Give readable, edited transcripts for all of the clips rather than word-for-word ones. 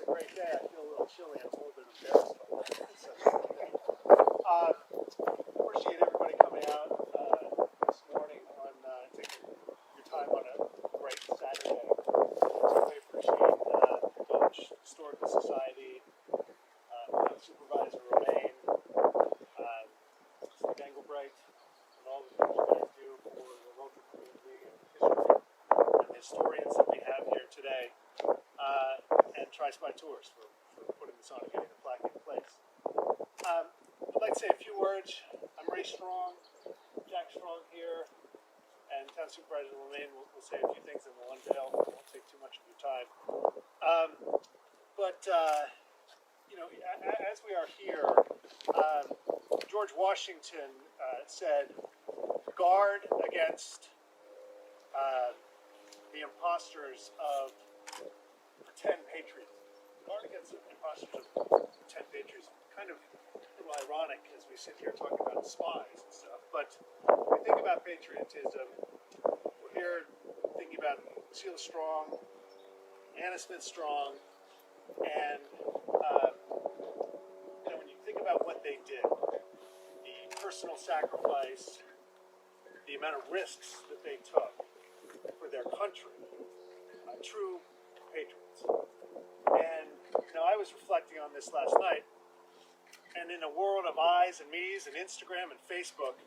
a great day. I feel a little chilly. I'm a little bit embarrassed by that. Appreciate everybody coming out this morning on taking your time on a great Saturday. Certainly appreciate Village Historical Society, Supervisor Romaine, Steve Engelbright, and all the things you guys do for the local community and history and the historians that we have here today. And Tri-Spy Tours for putting this on and getting the plaque in place. I'd like to say a few words. I'm Ray Strong, Jack Strong here, and Town Supervisor Romaine will say a few things and we'll unveil. It won't take too much of your time. You know, as we are here, George Washington said, guard against the imposters of pretend patriotism. Guard against the imposters of pretend patriotism. Kind of a little ironic as we sit here talking about spies and stuff. But when we think about patriotism, we're here thinking about Selah Strong, Anna Smith Strong, and you know, when you think about what they did, the personal sacrifice, the amount of risks that they took for their country, true patriots. And you know, I was reflecting on this last night, and in a world of eyes and me's and Instagram and Facebook,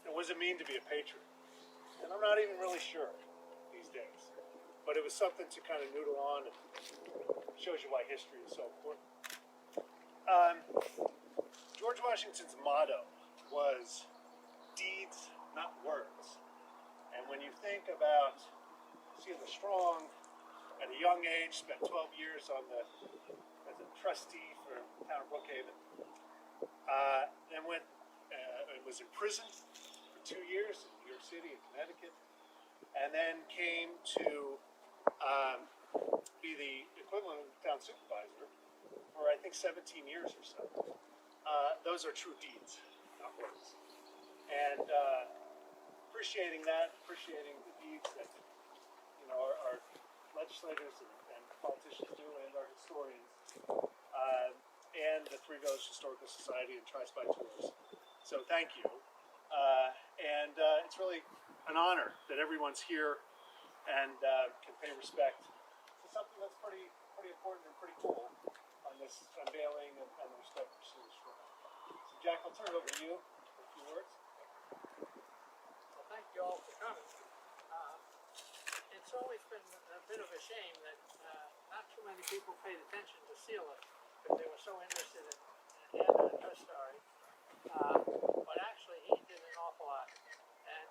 what does it mean to be a patriot? And I'm not even really sure these days, but it was something to kind of noodle on, and shows you why history is so important. George Washington's motto was deeds, not words. And when you think about Selah Strong, at a young age, spent 12 years as a trustee for the town of Brookhaven. Then went and was in prison for 2 years in New York City and Connecticut, and then came to be the equivalent of the town supervisor for I think 17 years or so. Those are true deeds, not words. And appreciating that, appreciating the deeds that our legislators and politicians do, and our historians, and the Three Village Historical Society and Tri-Spy Tours. So thank you. It's really an honor that everyone's here and can pay respect to something that's pretty important and pretty cool on this unveiling and the respect for Selah Strong. So Jack, I'll turn it over to you for a few words. Well, thank you all for coming. It's always been a bit of a shame that not too many people paid attention to Selah because they were so interested in Anna and her story. But actually, he did an awful lot. And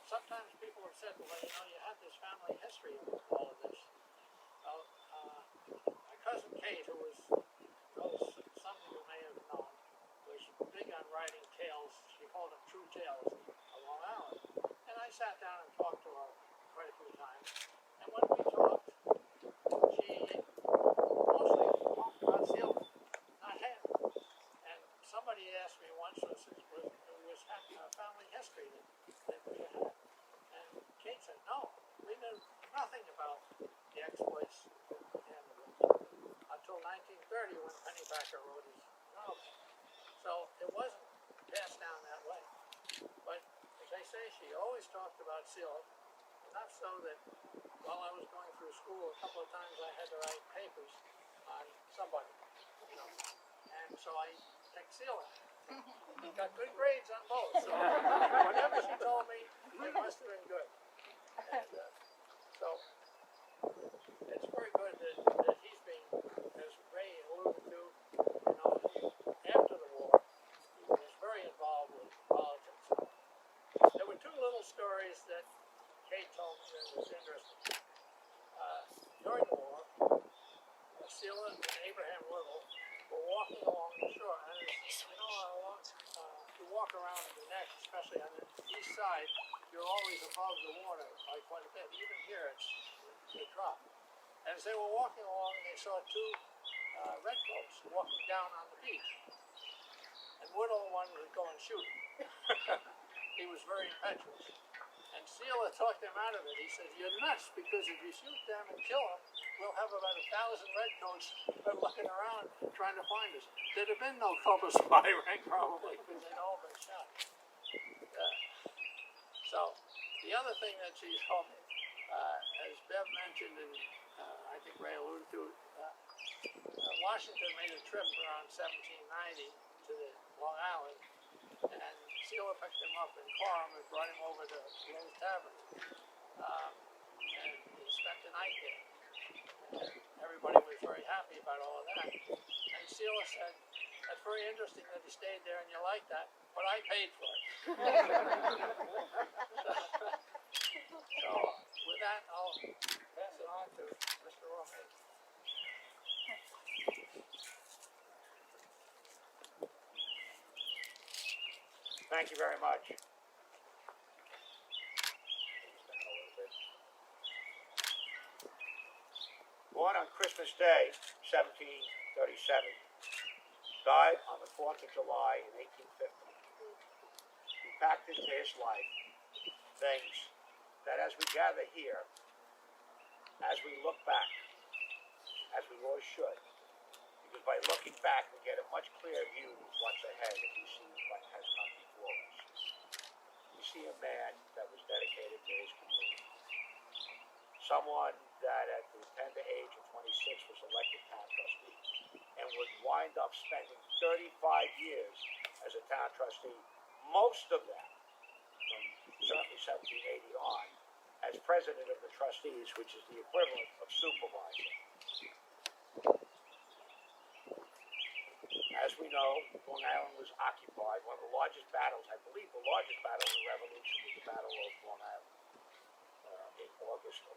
sometimes people have said, well, you have this family history of all of this. Well, my cousin Kate, who was, some of you may have known, was big on writing tales. She called them true tales of Long Island. And I sat down and talked to her quite a few times. And when we talked, she mostly talked about Selah, not him. And somebody asked me once, it was family history that we had. And Kate said, no, we knew nothing about the exploits of him until 1930 when Pennypacker wrote his novel. So it wasn't passed down that way. But as I say, she always talked about Selah. Enough so that while I was going through school, a couple of times I had to write papers on somebody, and so I picked Selah. Got good grades on both, so whatever she told me, it must have been good. And so it's very good that he's being, as Ray alluded to, after the war, he was very involved with politics. There were two little stories that Kate told me that was interesting. During the war, Selah and Abraham Little were walking along the shore. And you walk around the neck, especially on the east side, you're always above the water by quite a bit. Even here, it's a drop. And as they were walking along, they saw two redcoats walking down on the beach. And Woodall wanted to go and shoot him. He was very impetuous. And Selah talked him out of it. He said, you're nuts, because if you shoot them and kill them, we'll have about 1,000 redcoats looking around trying to find us. There'd have been no Culper spy ring probably because they'd all been shot. So the other thing that she told me, as Bev mentioned, and I think Ray alluded to, Washington made a trip around 1790 to the Long Island, and Selah picked him up in Coram and brought him over to Lowe's Tavern, and he spent the night there. And everybody was very happy about all of that. And Selah said, "That's very interesting that he stayed there and you like that, but I paid for it." So with that, I'll pass it on to Mr. Romay. Thank you very much. Born on Christmas Day, 1737, died on the 4th of July in 1850. He packed into his life things that as we gather here, as we look back, as we always should, because by looking back we get a much clearer view of what's ahead and we see what has come before us. We see a man that was dedicated to his community. Someone that at the tender age of 26 was elected town trustee and would wind up spending 35 years as a town trustee, most of that from certainly 1780 on, as president of the trustees, which is the equivalent of supervisor. As we know, Long Island was occupied. One of the largest battles, I believe the largest battle of the Revolution was the Battle of Long Island in August of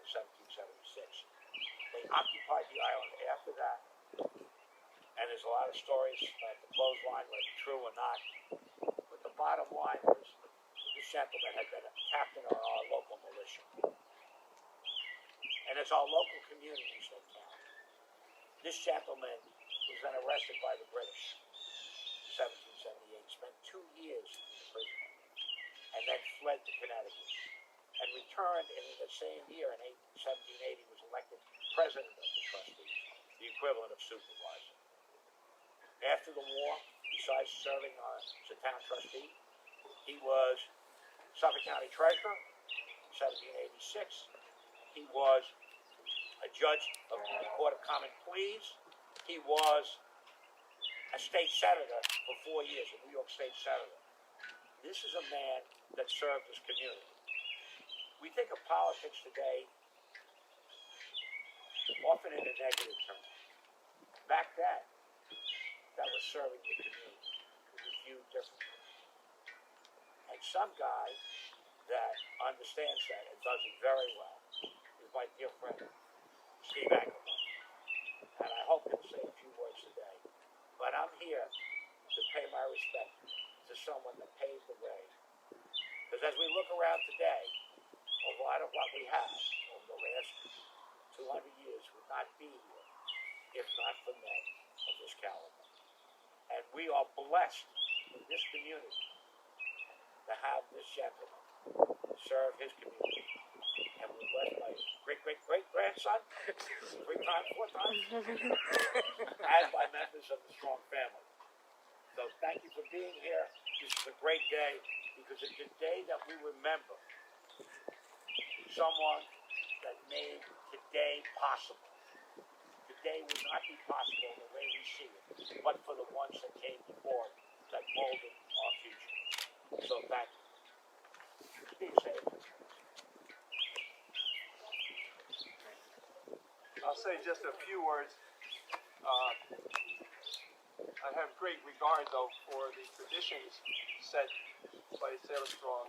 1776. They occupied the island after that, and there's a lot of stories at the clothesline, whether true or not. But the bottom line is, this gentleman had been a captain of our local militia. And it's our local communities that count. This gentleman was then arrested by the British in 1778, spent 2 years in prison, and then fled to Connecticut, and returned, and in the same year, in 1780, was elected president of the trustees, the equivalent of supervisor. After the war, besides serving as a town trustee, he was Suffolk County Treasurer in 1786. He was a judge of the Court of Common Pleas. He was a state senator for 4 years, a New York state senator. This is a man that served his community. We think of politics today often in a negative term. Back then, that was serving the community. It was viewed differently. And some guy that understands that and does it very well is my dear friend, Steve Ackerman. And I hope he'll say a few words today. But I'm here to pay my respect to someone that paved the way. Because as we look around today, a lot of what we have over the last 200 years would not be here if not for men of this caliber. And we are blessed in this community to have this gentleman serve his community. And we're blessed by his great-great-great-grandson, 3 times, 4 times, and by members of the Strong family. So thank you for being here. This is a great day because it's a day that we remember someone that made today possible. Today would not be possible the way we see it, but for the ones that came before that molded our future. So thank you. Steve, say it. I'll say just a few words. I have great regard, though, for the traditions set by Selah Strong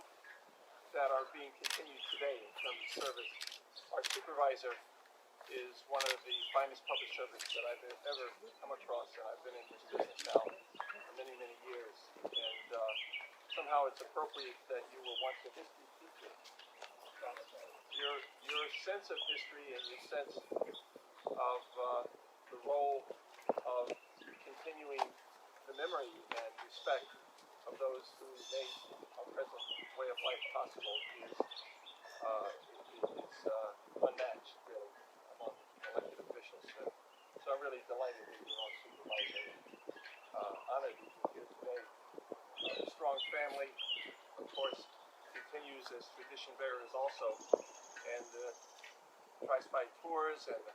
that are being continued today in terms of service. Our supervisor is one of the finest public servants that I've ever come across, and I've been in this business now for many, many years. And somehow it's appropriate that you were once a history teacher. Your sense of history and your sense of the role of continuing the memory and respect of those who made our present way of life possible is unmatched, really, among tradition bearers also. And the Tri-Spy Tours and the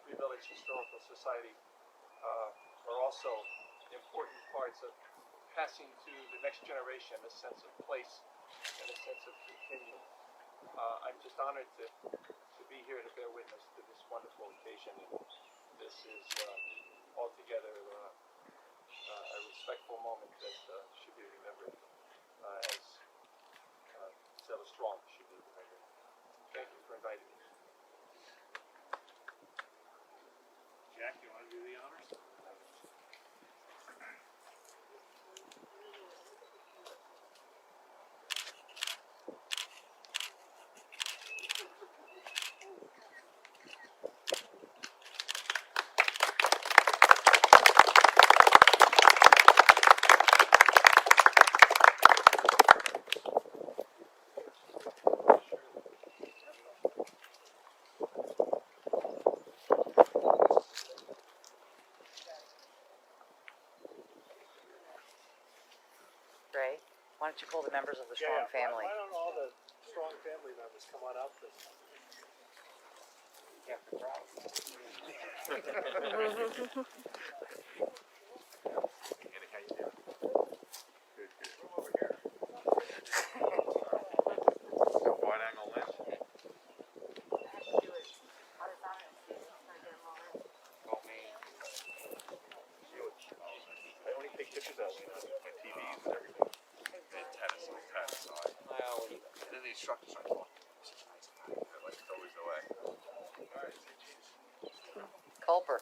Free Village Historical Society are also important parts of passing to the next generation a sense of place and a sense of continuum. I'm just honored to be here to bear witness to this wonderful occasion. And this is altogether a respectful moment that should be remembered as Selah Strong should be remembered. Thank you for inviting me. Jack, you want to do the honors? Ray, why don't you pull the members of the Strong family? Why don't all the Strong family members come on up? And... Yeah, proud. Andy, how you doing? Good, good. Come over here. So wide angle lens? Call me. I only take pictures out when my TVs and everything. And tennis on tennis. So and then the instructors are like, this is nice. They're like always away. All right, say cheese. Culper.